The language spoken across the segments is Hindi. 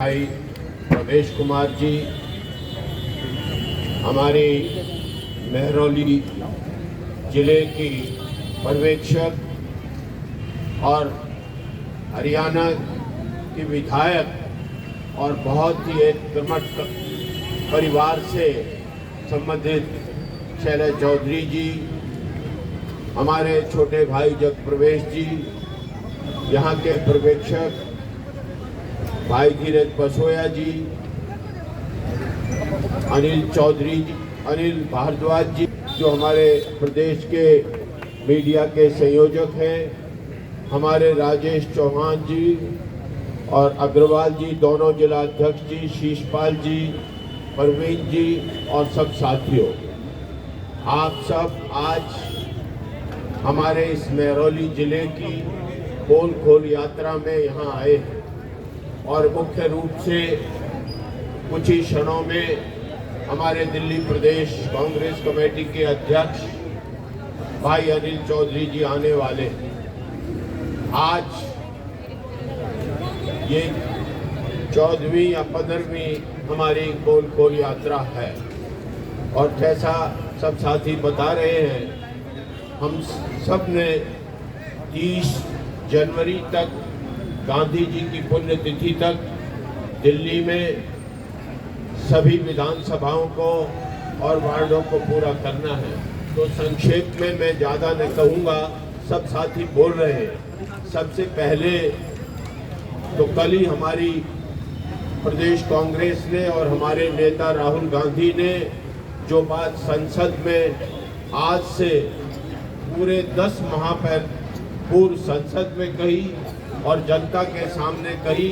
भाई प्रवेश कुमार जी, हमारे महरौली जिले की पर्यवेक्षक और हरियाणा की विधायक और बहुत ही एक कर्मठ परिवार से संबंधित शैलेश चौधरी जी, हमारे छोटे भाई जगप्रवेश जी, यहाँ के पर्यवेक्षक भाई धीरज बसोया जी, अनिल चौधरी जी, अनिल भारद्वाज जी जो हमारे प्रदेश के मीडिया के संयोजक हैं, हमारे राजेश चौहान जी और अग्रवाल जी दोनों जिला अध्यक्ष जी, शीशपाल जी, परवीन जी और सब साथियों, आप सब आज हमारे इस महरौली जिले की पोल खोल यात्रा में यहाँ आए हैं और मुख्य रूप से कुछ ही क्षणों में हमारे दिल्ली प्रदेश कांग्रेस कमेटी के अध्यक्ष भाई अनिल चौधरी जी आने वाले हैं। आज ये 14वीं या 15वीं हमारी पोल खोल यात्रा है और जैसा सब साथी बता रहे हैं, हम सब ने 30 जनवरी तक गांधी जी की पुण्यतिथि तक दिल्ली में सभी विधानसभाओं को और वार्डों को पूरा करना है। तो संक्षेप में मैं ज़्यादा नहीं कहूँगा, सब साथी बोल रहे हैं। सबसे पहले तो कल ही हमारी प्रदेश कांग्रेस ने और हमारे नेता राहुल गांधी ने जो बात संसद में आज से पूरे 10 माह पूर्व संसद में कही और जनता के सामने कही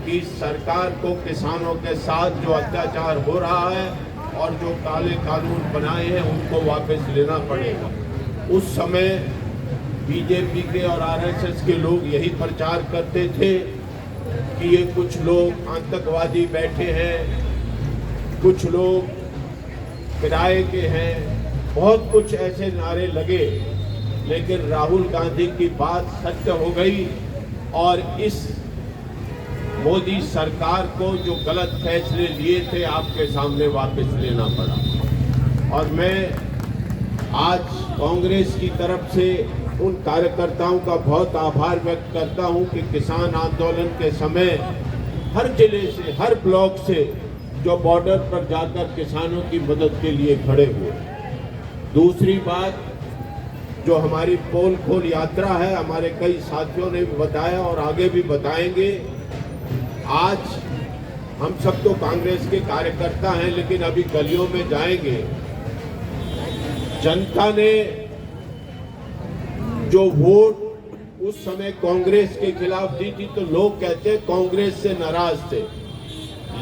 कि सरकार को किसानों के साथ जो अत्याचार हो रहा है और जो काले कानून बनाए हैं उनको वापस लेना पड़ेगा। उस समय बीजेपी के और आरएसएस के लोग यही प्रचार करते थे कि ये कुछ लोग आतंकवादी बैठे हैं, कुछ लोग किराए के हैं, बहुत कुछ ऐसे नारे लगे। लेकिन राहुल गांधी की बात सत्य हो गई और इस मोदी सरकार को जो गलत फैसले लिए थे आपके सामने वापस लेना पड़ा। और मैं आज कांग्रेस की तरफ से उन कार्यकर्ताओं का बहुत आभार व्यक्त करता हूं कि किसान आंदोलन के समय हर जिले से, हर ब्लॉक से जो बॉर्डर पर जाकर किसानों की मदद के लिए खड़े हुए। दूसरी बात, जो हमारी पोल खोल यात्रा है, हमारे कई साथियों ने भी बताया और आगे भी बताएंगे। आज हम सब तो कांग्रेस के कार्यकर्ता हैं, लेकिन अभी गलियों में जाएंगे। जनता ने जो वोट उस समय कांग्रेस के खिलाफ दी थी, तो लोग कहते हैं कांग्रेस से नाराज थे,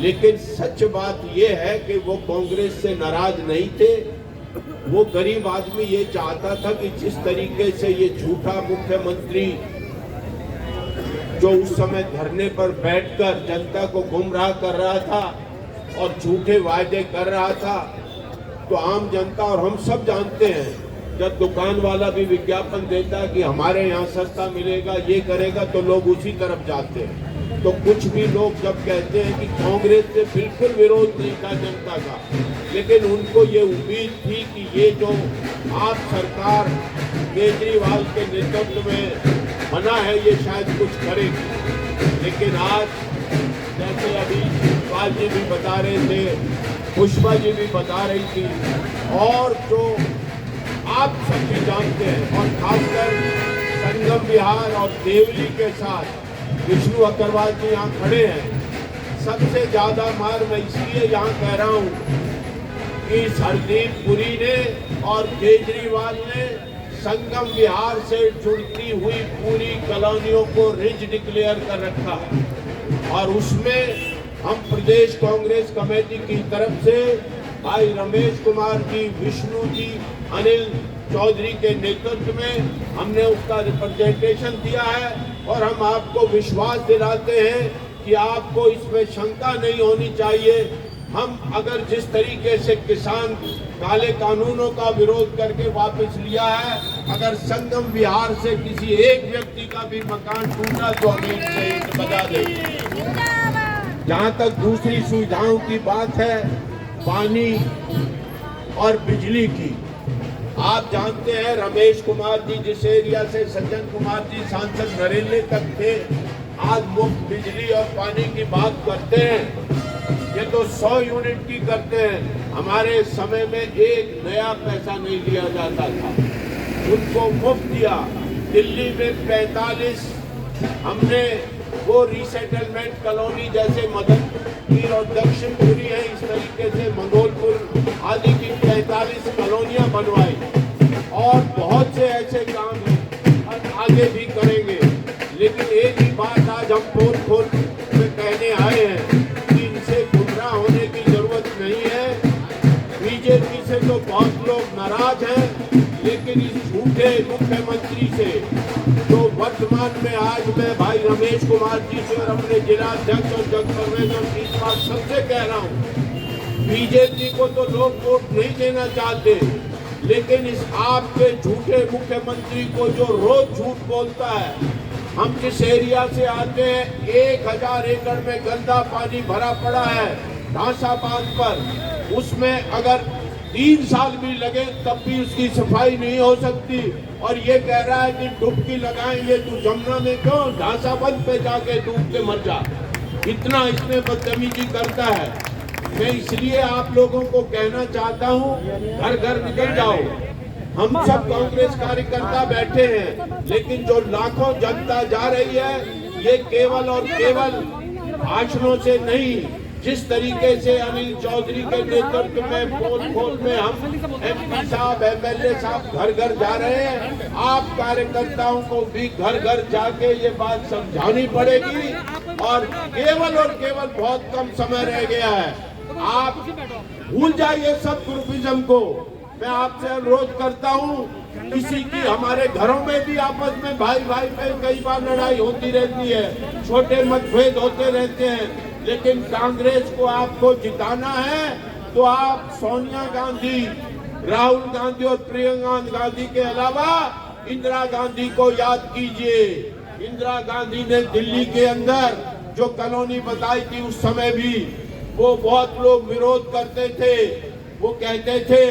लेकिन सच बात यह है कि वो कांग्रेस से नाराज नहीं थे। वो गरीब आदमी ये चाहता था कि जिस तरीके से ये झूठा मुख्यमंत्री जो उस समय धरने पर बैठकर जनता को गुमराह कर रहा था और झूठे वायदे कर रहा था, तो आम जनता और हम सब जानते हैं, जब दुकान वाला भी विज्ञापन देता है कि हमारे यहाँ सस्ता मिलेगा, ये करेगा, तो लोग उसी तरफ जाते हैं। तो कुछ भी लोग जब कहते हैं कि कांग्रेस से बिल्कुल विरोध नहीं था जनता का, लेकिन उनको ये उम्मीद थी कि ये जो आप सरकार केजरीवाल के नेतृत्व में बना है ये शायद कुछ करेगी। लेकिन आज जैसे अभी शिवपाल जी भी बता रहे थे, पुष्पा जी भी बता रही थी, और जो आप सब भी जानते हैं, और खासकर संगम विहार और देवली के साथ विष्णु अग्रवाल जी यहाँ खड़े हैं, सबसे ज्यादा मार मैं इसलिए यहाँ कह रहा हूँ कि हरदीप पुरी ने और केजरीवाल ने संगम विहार से जुड़ती हुई पूरी कॉलोनियों को रिज डिक्लेयर कर रखा है। और उसमें हम प्रदेश कांग्रेस कमेटी की तरफ से भाई रमेश कुमार जी, विष्णु जी, अनिल चौधरी के नेतृत्व में हमने उसका रिप्रेजेंटेशन दिया है और हम आपको विश्वास दिलाते हैं कि आपको इसमें शंका नहीं होनी चाहिए। हम अगर जिस तरीके से किसान काले कानूनों का विरोध करके वापस लिया है, अगर संगम विहार से किसी एक व्यक्ति का भी मकान टूटा तो हम ईंट से ईंट बजा देंगे। जहां तक दूसरी सुविधाओं की बात है, पानी और बिजली की, आप जानते हैं रमेश कुमार जी जिस एरिया से सज्जन कुमार जी सांसद नरेले तक थे, आज मुफ्त बिजली और पानी की बात करते हैं। ये तो 100 यूनिट की करते हैं। हमारे समय में एक नया पैसा नहीं दिया जाता था, उनको मुफ्त दिया। दिल्ली में 45 हमने वो रीसेटलमेंट कॉलोनी जैसे मदनपुर और दक्षिणपुरी है, इस तरीके से मंगोलपुर आदि की 45 कॉलोनियां बनवाई और बहुत से ऐसे काम हैं और आगे भी करेंगे। लेकिन एक ही बात आज हम खोल में कहने आए हैं कि इनसे गुमराह होने की जरूरत नहीं है। बीजेपी से तो बहुत लोग नाराज हैं, लेकिन इस झूठे मुख्यमंत्री से जो वर्तमान में आज मैं भाई रमेश कुमार जी से और अपने जिलाध्यक्ष और जगत सबसे कह रहा हूँ, बीजेपी को तो लोग वोट नहीं देना चाहते, लेकिन इस आपके झूठे मुख्यमंत्री को जो रोज झूठ बोलता है। हम जिस एरिया से आते हैं 1000 एकड़ में गंदा पानी भरा पड़ा है ढांसा बांध पर, उसमें अगर 3 साल भी लगे तब भी उसकी सफाई नहीं हो सकती। और ये कह रहा है कि डुबकी लगाएंगे, तू जमुना में क्यों, ढांसा बंद पे जाके डूब के मर जा। इतना इसमें बदतमीजी करता है। मैं इसलिए आप लोगों को कहना चाहता हूँ, घर घर निकल जाओ। हम सब कांग्रेस कार्यकर्ता बैठे हैं, लेकिन जो लाखों जनता जा रही है, ये केवल और केवल भाषणों से नहीं, जिस तरीके से अनिल चौधरी के नेतृत्व में पोल में हम एमपी साहब एमएलए साहब घर घर जा रहे हैं, आप कार्यकर्ताओं को भी घर घर जाके ये बात समझानी पड़ेगी। और केवल बहुत कम समय रह गया है, आप भूल जाइए सब ग्रुपिज्म को। मैं आपसे अनुरोध करता हूँ, किसी की हमारे घरों में भी आपस में भाई भाई में कई बार लड़ाई होती रहती है, छोटे मतभेद होते रहते हैं, लेकिन कांग्रेस को आपको जिताना है तो आप सोनिया गांधी, राहुल गांधी और प्रियंका गांधी के अलावा इंदिरा गांधी को याद कीजिए। इंदिरा गांधी ने दिल्ली के अंदर जो कॉलोनी बताई थी, उस समय भी वो बहुत लोग विरोध करते थे, वो कहते थे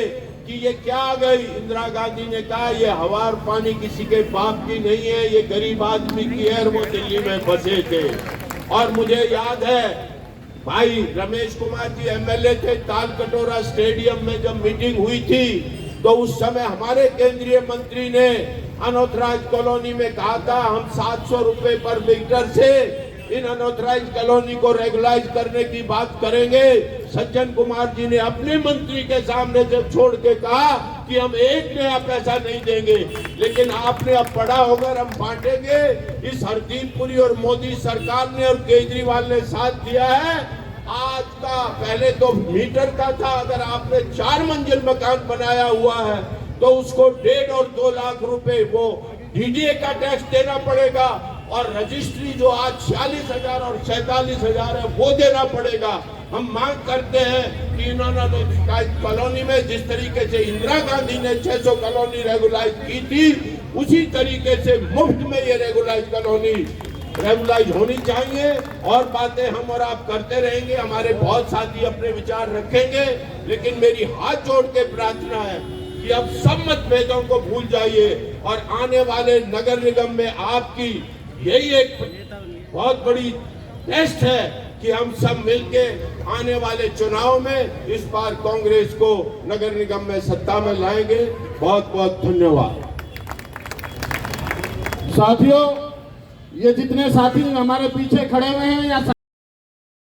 कि ये क्या आ गई। इंदिरा गांधी ने कहा ये हवा और पानी किसी के बाप की नहीं है, ये गरीब आदमी की है, और वो दिल्ली में बसे थे। और मुझे याद है भाई रमेश कुमार जी एमएलए थे, तालकटोरा स्टेडियम में जब मीटिंग हुई थी तो उस समय हमारे केंद्रीय मंत्री ने अनऑथराइज्ड कॉलोनी में कहा था हम 700 रुपए पर मीटर से इन अनऑथराइज्ड कॉलोनी को रेगुलाइज करने की बात करेंगे। सज्जन कुमार जी ने अपने मंत्री के सामने जब छोड़ के कहा कि हम एक नया पैसा नहीं देंगे, लेकिन आपने अब बड़ा होकर हम बांटेंगे। इस हरदीपपुरी और मोदी सरकार ने और केजरीवाल ने साथ दिया है। आज का पहले तो मीटर का था, अगर आपने 4 मंजिल मकान बनाया हुआ है तो उसको 1.5 और 2 लाख रुपए वो डीडीए का टैक्स देना पड़ेगा, और रजिस्ट्री जो आज 46,000 और 47,000 है वो देना पड़ेगा। हम मांग करते हैं कि इन्होंने कॉलोनी में जिस तरीके से इंदिरा गांधी ने 600 कॉलोनी रेगुलाइज की थी, उसी तरीके से मुफ्त में ये रेगुलाइज कॉलोनी रेगुलाइज होनी चाहिए। और बातें हम और आप करते रहेंगे, हमारे बहुत साथी अपने विचार रखेंगे, लेकिन मेरी हाथ जोड़ के प्रार्थना है कि अब सब मतभेदों को भूल जाइए और आने वाले नगर निगम में आपकी यही एक बहुत बड़ी टेस्ट है कि हम सब मिलके आने वाले चुनाव में इस बार कांग्रेस को नगर निगम में सत्ता में लाएंगे। बहुत बहुत धन्यवाद। साथियों, ये जितने साथी हमारे पीछे खड़े हुए हैं या